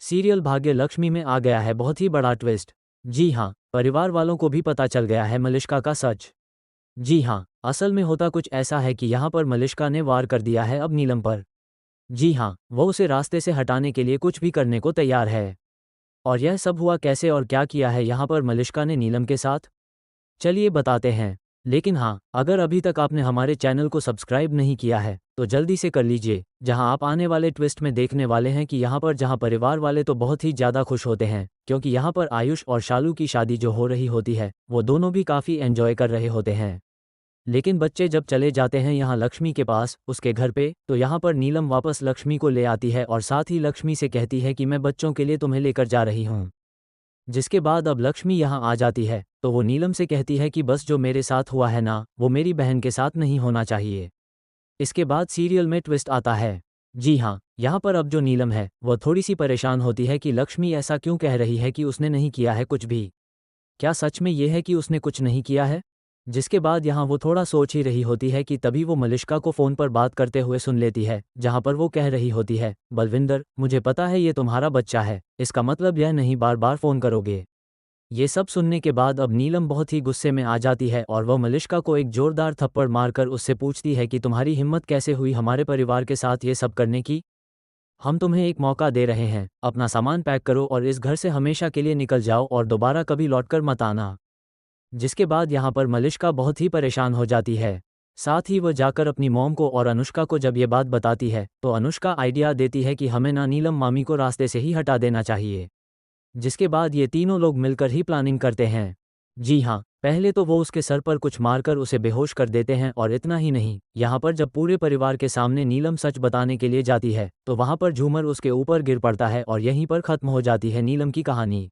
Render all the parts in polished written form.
Serial भाग्य लक्ष्मी में आ गया है बहुत ही बड़ा ट्विस्ट। जी हाँ, परिवार वालों को भी पता चल गया है मलिष्का का सच। जी हाँ, असल में होता कुछ ऐसा है कि यहाँ पर मलिष्का ने वार कर दिया है अब नीलम पर। जी हाँ, वो उसे रास्ते से हटाने के लिए कुछ भी करने को तैयार है। और यह सब हुआ कैसे और क्या किया है यहाँ पर मलिष्का ने नीलम के साथ, चलिए बताते हैं। लेकिन हाँ, अगर अभी तक आपने हमारे चैनल को सब्सक्राइब नहीं किया है तो जल्दी से कर लीजिए, जहां आप आने वाले ट्विस्ट में देखने वाले हैं कि यहाँ पर जहां परिवार वाले तो बहुत ही ज़्यादा खुश होते हैं क्योंकि यहाँ पर आयुष और शालू की शादी जो हो रही होती है वो दोनों भी काफ़ी एंजॉय कर रहे होते हैं। लेकिन बच्चे जब चले जाते हैं यहाँ लक्ष्मी के पास उसके घर पे, तो यहाँ पर नीलम वापस लक्ष्मी को ले आती है और साथ ही लक्ष्मी से कहती है कि मैं बच्चों के लिए तुम्हें लेकर जा रही हूँ। जिसके बाद अब लक्ष्मी यहाँ आ जाती है तो वो नीलम से कहती है कि बस जो मेरे साथ हुआ है ना वो मेरी बहन के साथ नहीं होना चाहिए। इसके बाद सीरियल में ट्विस्ट आता है। जी हाँ, यहाँ पर अब जो नीलम है वह थोड़ी सी परेशान होती है कि लक्ष्मी ऐसा क्यों कह रही है कि उसने नहीं किया है कुछ भी। क्या सच में ये है कि उसने कुछ नहीं किया है? जिसके बाद यहाँ वो थोड़ा सोच ही रही होती है कि तभी वो मलिष्का को फ़ोन पर बात करते हुए सुन लेती है, जहाँ पर वो कह रही होती है, बलविंदर मुझे पता है ये तुम्हारा बच्चा है, इसका मतलब यह नहीं बार बार फ़ोन करोगे। ये सब सुनने के बाद अब नीलम बहुत ही गुस्से में आ जाती है और वह मलिष्का को एक जोरदार थप्पड़ मारकर उससे पूछती है कि तुम्हारी हिम्मत कैसे हुई हमारे परिवार के साथ ये सब करने की। हम तुम्हें एक मौका दे रहे हैं, अपना सामान पैक करो और इस घर से हमेशा के लिए निकल जाओ और दोबारा कभी लौटकर मत आना। जिसके बाद यहाँ पर मलिष्का बहुत ही परेशान हो जाती है। साथ ही वह जाकर अपनी मॉम को और अनुष्का को जब ये बात बताती है तो अनुष्का आइडिया देती है कि हमें ना नीलम मामी को रास्ते से ही हटा देना चाहिए। जिसके बाद ये तीनों लोग मिलकर ही प्लानिंग करते हैं। जी हाँ, पहले तो वो उसके सर पर कुछ मारकर उसे बेहोश कर देते हैं और इतना ही नहीं, यहाँ पर जब पूरे परिवार के सामने नीलम सच बताने के लिए जाती है तो वहाँ पर झूमर उसके ऊपर गिर पड़ता है और यहीं पर खत्म हो जाती है नीलम की कहानी।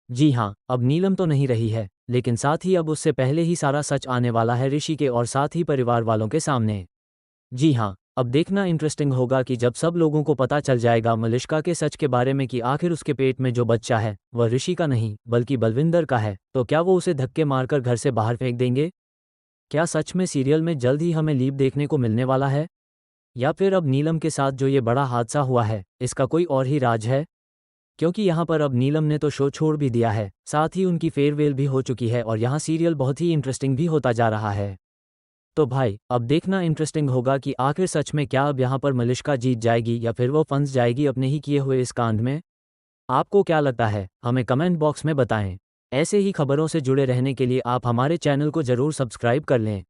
जी हाँ, अब नीलम तो नहीं रही है, लेकिन साथ ही अब उससे पहले ही सारा सच आने वाला है ऋषि के और साथ ही परिवार वालों के सामने। जी हाँ, अब देखना इंटरेस्टिंग होगा कि जब सब लोगों को पता चल जाएगा मलिष्का के सच के बारे में कि आखिर उसके पेट में जो बच्चा है वह ऋषि का नहीं बल्कि बलविंदर का है, तो क्या वो उसे धक्के मारकर घर से बाहर फेंक देंगे? क्या सच में सीरियल में जल्द ही हमें लीव देखने को मिलने वाला है? या फिर अब नीलम के साथ जो ये बड़ा हादसा हुआ है इसका कोई और ही राज है? क्योंकि यहाँ पर अब नीलम ने तो शो छोड़ भी दिया है, साथ ही उनकी फेयरवेल भी हो चुकी है और यहाँ सीरियल बहुत ही इंटरेस्टिंग भी होता जा रहा है। तो भाई अब देखना इंटरेस्टिंग होगा कि आखिर सच में क्या अब यहाँ पर मलिष्का जीत जाएगी या फिर वो फंस जाएगी अपने ही किए हुए इस कांड में। आपको क्या लगता है हमें कमेंट बॉक्स में बताएं। ऐसे ही खबरों से जुड़े रहने के लिए आप हमारे चैनल को ज़रूर सब्सक्राइब कर लें।